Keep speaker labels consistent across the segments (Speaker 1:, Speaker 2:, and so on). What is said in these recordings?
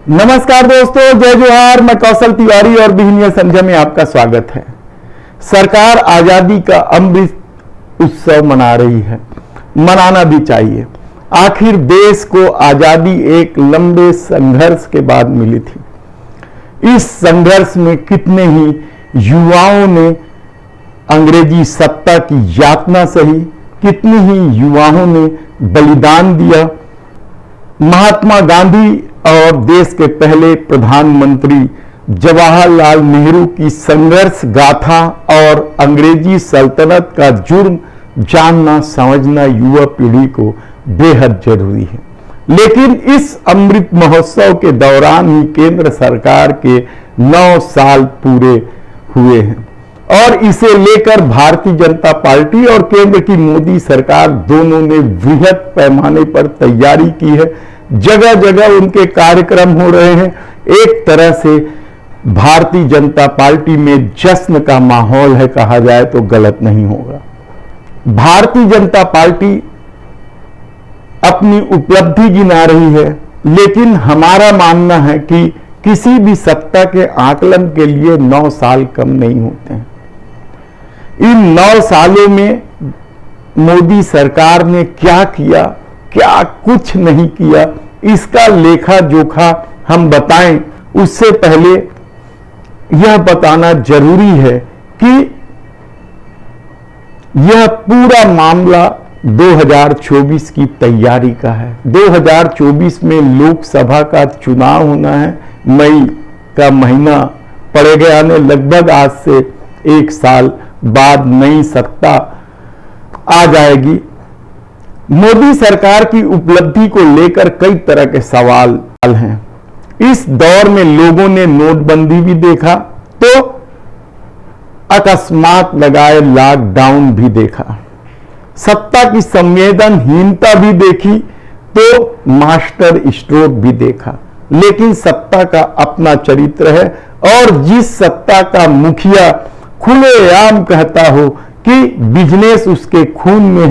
Speaker 1: नमस्कार दोस्तों, जय जोहार। मैं कौशल तिवारी और बिहनिया संध्या में आपका स्वागत है। सरकार आजादी का अमृत उत्सव मना रही है, मनाना भी चाहिए। आखिर देश को आजादी एक लंबे संघर्ष के बाद मिली थी। इस संघर्ष में कितने ही युवाओं ने अंग्रेजी सत्ता की यातना सही, कितने ही युवाओं ने बलिदान दिया। महात्मा गांधी और देश के पहले प्रधानमंत्री जवाहरलाल नेहरू की संघर्ष गाथा और अंग्रेजी सल्तनत का जुर्म जानना समझना युवा पीढ़ी को बेहद जरूरी है। लेकिन इस अमृत महोत्सव के दौरान ही केंद्र सरकार के 9 साल पूरे हुए हैं और इसे लेकर भारतीय जनता पार्टी और केंद्र की मोदी सरकार दोनों ने वृहद पैमाने पर तैयारी की है। जगह जगह उनके कार्यक्रम हो रहे हैं। एक तरह से भारतीय जनता पार्टी में जश्न का माहौल है, कहा जाए तो गलत नहीं होगा। भारतीय जनता पार्टी अपनी उपलब्धि गिना रही है, लेकिन हमारा मानना है कि किसी भी सत्ता के आकलन के लिए 9 साल कम नहीं होते हैं। इन 9 सालों में मोदी सरकार ने क्या किया, क्या कुछ नहीं किया, इसका लेखा जोखा हम बताएं, उससे पहले यह बताना जरूरी है कि यह पूरा मामला 2024 की तैयारी का है। 2024 में लोकसभा का चुनाव होना है। मई का महीना पड़ गया ने लगभग आज से 1 साल बाद नई सत्ता आ जाएगी। मोदी सरकार की उपलब्धि को लेकर कई तरह के सवाल हैं। इस दौर में लोगों ने नोटबंदी भी देखा तो अकस्मात लगाए लॉकडाउन भी देखा, सत्ता की संवेदनहीनता भी देखी तो मास्टर स्ट्रोक भी देखा। लेकिन सत्ता का अपना चरित्र है और जिस सत्ता का मुखिया खुलेआम कहता हो कि बिजनेस उसके खून में,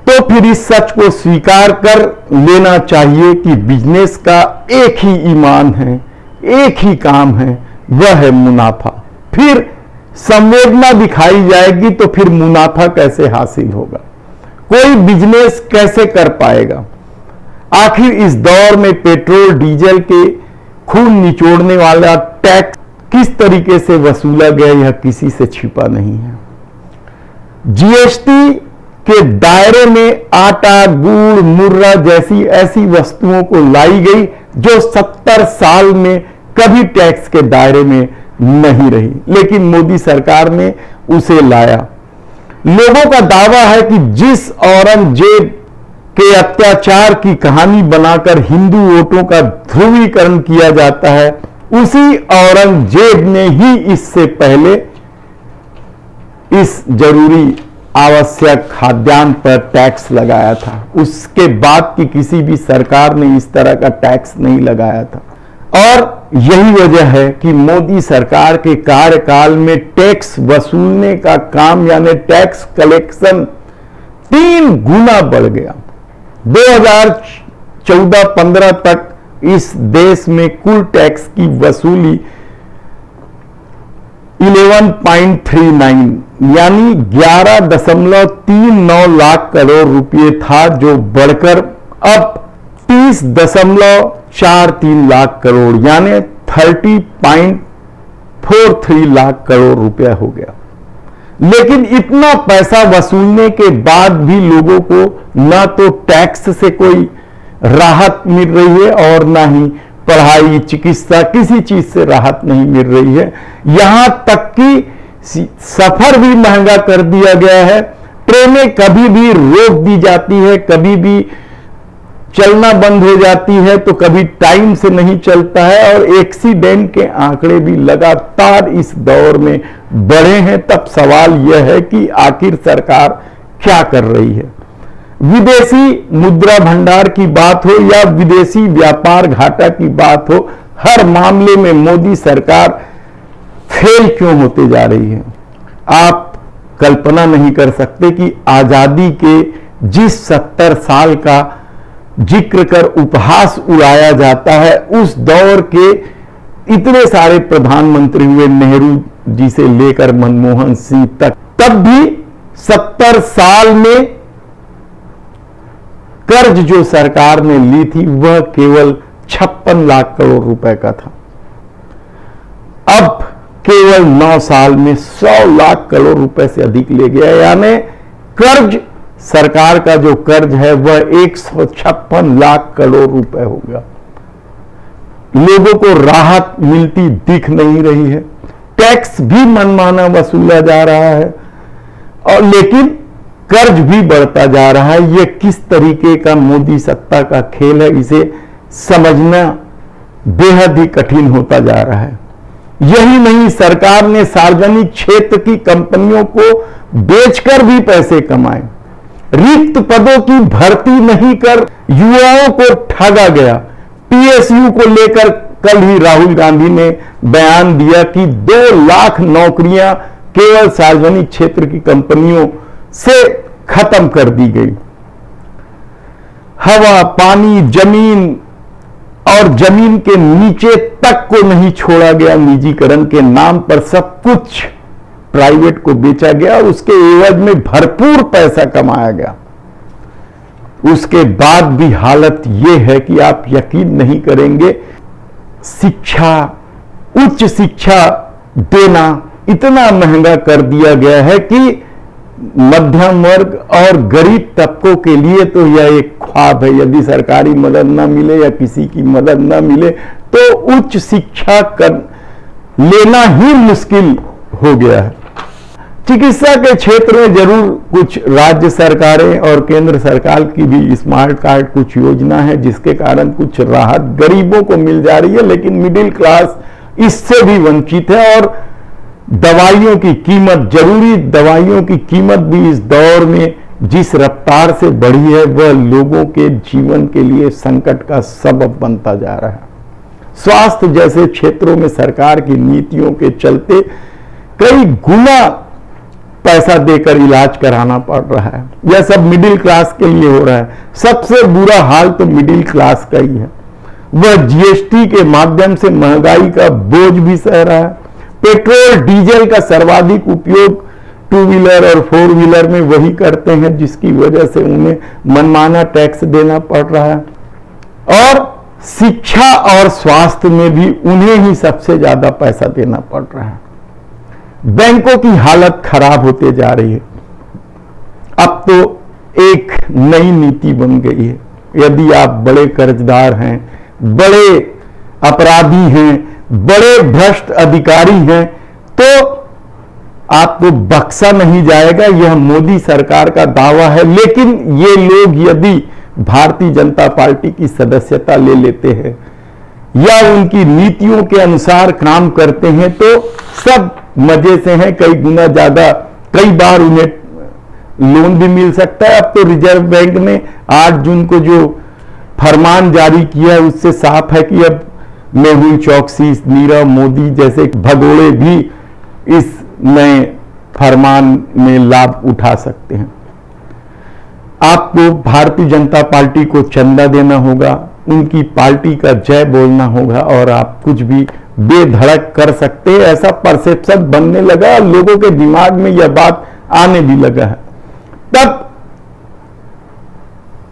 Speaker 1: तो फिर इस सच को स्वीकार कर लेना चाहिए कि बिजनेस का एक ही ईमान है, एक ही काम है, वह है मुनाफा। फिर संवेदना दिखाई जाएगी तो फिर मुनाफा कैसे हासिल होगा, कोई बिजनेस कैसे कर पाएगा। आखिर इस दौर में पेट्रोल डीजल के खून निचोड़ने वाला टैक्स किस तरीके से वसूला गया, यह किसी से छिपा नहीं है। जीएसटी के दायरे में आटा, गुड़, मुर्रा जैसी ऐसी वस्तुओं को लाई गई जो 70 साल में कभी टैक्स के दायरे में नहीं रही, लेकिन मोदी सरकार ने उसे लाया। लोगों का दावा है कि जिस औरंगजेब के अत्याचार की कहानी बनाकर हिंदू वोटों का ध्रुवीकरण किया जाता है, उसी औरंगजेब ने ही इससे पहले इस जरूरी आवश्यक खाद्यान्न पर टैक्स लगाया था। उसके बाद की किसी भी सरकार ने इस तरह का टैक्स नहीं लगाया था। और यही वजह है कि मोदी सरकार के कार्यकाल में टैक्स वसूलने का काम यानी टैक्स कलेक्शन 3 गुना बढ़ गया। 2014-15 तक इस देश में कुल टैक्स की वसूली 11.39 यानी 11.39 लाख करोड़ रुपए था, जो बढ़कर अब 30.43 लाख करोड़ यानी 30.43 लाख करोड़ रुपया हो गया। लेकिन इतना पैसा वसूलने के बाद भी लोगों को ना तो टैक्स से कोई राहत मिल रही है और ना ही पढ़ाई, चिकित्सा, किसी चीज से राहत नहीं मिल रही है। यहां तक कि सफर भी महंगा कर दिया गया है। ट्रेनें कभी भी रोक दी जाती है, कभी भी चलना बंद हो जाती है, तो कभी टाइम से नहीं चलता है और एक्सीडेंट के आंकड़े भी लगातार इस दौर में बढ़े हैं। तब सवाल यह है कि आखिर सरकार क्या कर रही है। विदेशी मुद्रा भंडार की बात हो या विदेशी व्यापार घाटा की बात हो, हर मामले में मोदी सरकार फेल क्यों होते जा रही है। आप कल्पना नहीं कर सकते कि आजादी के जिस 70 साल का जिक्र कर उपहास उड़ाया जाता है। उस दौर के इतने सारे प्रधानमंत्री हुए, नेहरू जी से लेकर मनमोहन सिंह तक, तब भी 70 साल में कर्ज जो सरकार ने ली थी वह केवल 56 लाख करोड़ रुपए का था। अब केवल 9 साल में 100 लाख करोड़ रुपए से अधिक ले गया, यानी कर्ज, सरकार का जो कर्ज है वह 156 लाख करोड़ रुपए हो गया। लोगों को राहत मिलती दिख नहीं रही है, टैक्स भी मनमाना वसूला जा रहा है और लेकिन कर्ज भी बढ़ता जा रहा है। यह किस तरीके का मोदी सत्ता का खेल है, इसे समझना बेहद ही कठिन होता जा रहा है। यही नहीं, सरकार ने सार्वजनिक क्षेत्र की कंपनियों को बेचकर भी पैसे कमाए। रिक्त पदों की भर्ती नहीं कर युवाओं को ठगा गया। पीएसयू को लेकर कल ही राहुल गांधी ने बयान दिया कि 2 लाख नौकरियां केवल सार्वजनिक क्षेत्र की कंपनियों से खत्म कर दी गई। हवा, पानी, जमीन और जमीन के नीचे तक को नहीं छोड़ा गया। निजीकरण के नाम पर सब कुछ प्राइवेट को बेचा गया और उसके एवज में भरपूर पैसा कमाया गया। उसके बाद भी हालत यह है कि आप यकीन नहीं करेंगे, शिक्षा, उच्च शिक्षा देना इतना महंगा कर दिया गया है कि मध्यम वर्ग और गरीब तबकों के लिए तो यह एक ख्वाब है। यदि सरकारी मदद न मिले या किसी की मदद न मिले तो उच्च शिक्षा लेना ही मुश्किल हो गया है। चिकित्सा के क्षेत्र में जरूर कुछ राज्य सरकारें और केंद्र सरकार की भी स्मार्ट कार्ड कुछ योजना है जिसके कारण कुछ राहत गरीबों को मिल जा रही है, लेकिन मिडिल क्लास इससे भी वंचित है। और दवाइयों की कीमत, जरूरी दवाइयों की कीमत भी इस दौर में जिस रफ्तार से बढ़ी है वह लोगों के जीवन के लिए संकट का सबब बनता जा रहा है। स्वास्थ्य जैसे क्षेत्रों में सरकार की नीतियों के चलते कई गुना पैसा देकर इलाज कराना पड़ रहा है। यह सब मिडिल क्लास के लिए हो रहा है। सबसे बुरा हाल तो मिडिल क्लास का ही है। वह जीएसटी के माध्यम से महंगाई का बोझ भी सह रहा है। पेट्रोल डीजल का सर्वाधिक उपयोग 2 व्हीलर और 4 व्हीलर में वही करते हैं, जिसकी वजह से उन्हें मनमाना टैक्स देना पड़ रहा है। और शिक्षा और स्वास्थ्य में भी उन्हें ही सबसे ज्यादा पैसा देना पड़ रहा है। बैंकों की हालत खराब होते जा रही है। अब तो एक नई नीति बन गई है, यदि आप बड़े कर्जदार हैं, बड़े अपराधी हैं, बड़े भ्रष्ट अधिकारी हैं तो आपको बख्शा नहीं जाएगा। यह मोदी सरकार का दावा है। लेकिन ये लोग यदि भारतीय जनता पार्टी की सदस्यता ले लेते हैं या उनकी नीतियों के अनुसार काम करते हैं तो सब मजे से हैं। कई गुना ज्यादा, कई बार उन्हें लोन भी मिल सकता है। अब तो रिजर्व बैंक ने 8 जून को जो फरमान जारी किया है उससे साफ है कि अब मेहुल चौकसी, नीरव मोदी जैसे भगोड़े भी इस नए फरमान में लाभ उठा सकते हैं। आपको भारतीय जनता पार्टी को चंदा देना होगा, उनकी पार्टी का जय बोलना होगा और आप कुछ भी बेधड़क कर सकते हैं, ऐसा परसेप्शन बनने लगा और लोगों के दिमाग में यह बात आने भी लगा है। तब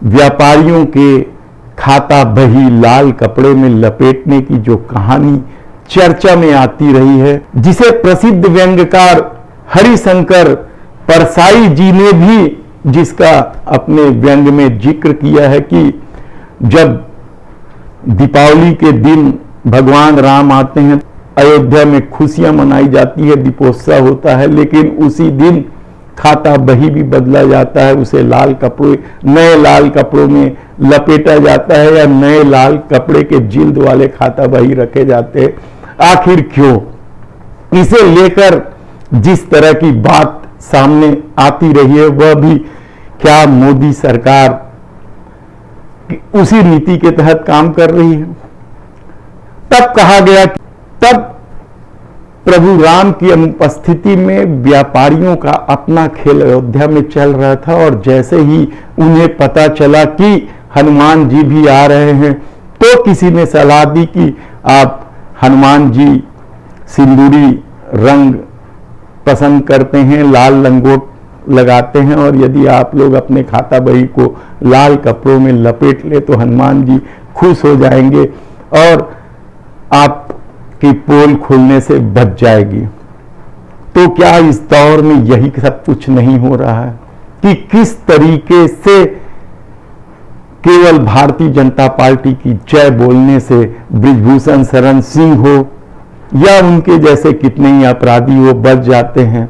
Speaker 1: व्यापारियों के खाता बही लाल कपड़े में लपेटने की जो कहानी चर्चा में आती रही है, जिसे प्रसिद्ध व्यंग्यकार हरिशंकर परसाई जी ने भी जिसका अपने व्यंग में जिक्र किया है कि जब दीपावली के दिन भगवान राम आते हैं, अयोध्या में खुशियां मनाई जाती है, दीपोत्सव होता है, लेकिन उसी दिन खाता बही भी बदला जाता है, उसे लाल कपड़े, नए लाल कपड़ों में लपेटा जाता है या नए लाल कपड़े के जिल्द वाले खाता बही रखे जाते हैं। आखिर क्यों? इसे लेकर जिस तरह की बात सामने आती रही है वह भी क्या मोदी सरकार उसी नीति के तहत काम कर रही है? तब कहा गया कि तब प्रभु राम की अनुपस्थिति में व्यापारियों का अपना खेल अयोध्या में चल रहा था और जैसे ही उन्हें पता चला कि हनुमान जी भी आ रहे हैं। तो किसी ने सलाह दी कि आप हनुमान जी सिंदूरी रंग पसंद करते हैं, लाल लंगोट लगाते हैं, और यदि आप लोग अपने खाता बही को लाल कपड़ों में लपेट ले तो हनुमान जी खुश हो जाएंगे और आपकी पोल खुलने से बच जाएगी। तो क्या इस दौर में यही सब कुछ नहीं हो रहा है कि किस तरीके से केवल भारतीय जनता पार्टी की जय बोलने से बृजभूषण शरण सिंह हो या उनके जैसे कितने ही अपराधी वो बच जाते हैं,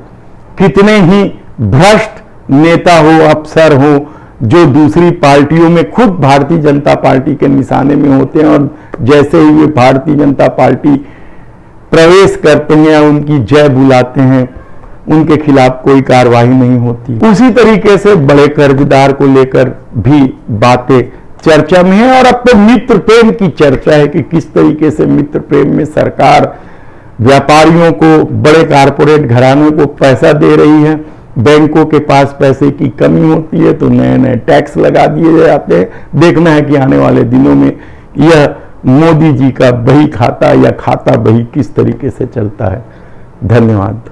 Speaker 1: कितने ही भ्रष्ट नेता हो, अफसर हो, जो दूसरी पार्टियों में खुद भारतीय जनता पार्टी के निशाने में होते हैं और जैसे ही वे भारतीय जनता पार्टी प्रवेश करते हैं या उनकी जय बुलाते हैं उनके खिलाफ कोई कार्रवाई नहीं होती। उसी तरीके से बड़े कर्जदार को लेकर भी बातें चर्चा में है और अब तो मित्र प्रेम की चर्चा है कि किस तरीके से मित्र प्रेम में सरकार व्यापारियों को, बड़े कारपोरेट घरानों को पैसा दे रही है। बैंकों के पास पैसे की कमी होती है तो नए नए टैक्स लगा दिए जाते हैं। देखना है कि आने वाले दिनों में यह मोदी जी का बही खाता या खाता बही किस तरीके से चलता है। धन्यवाद।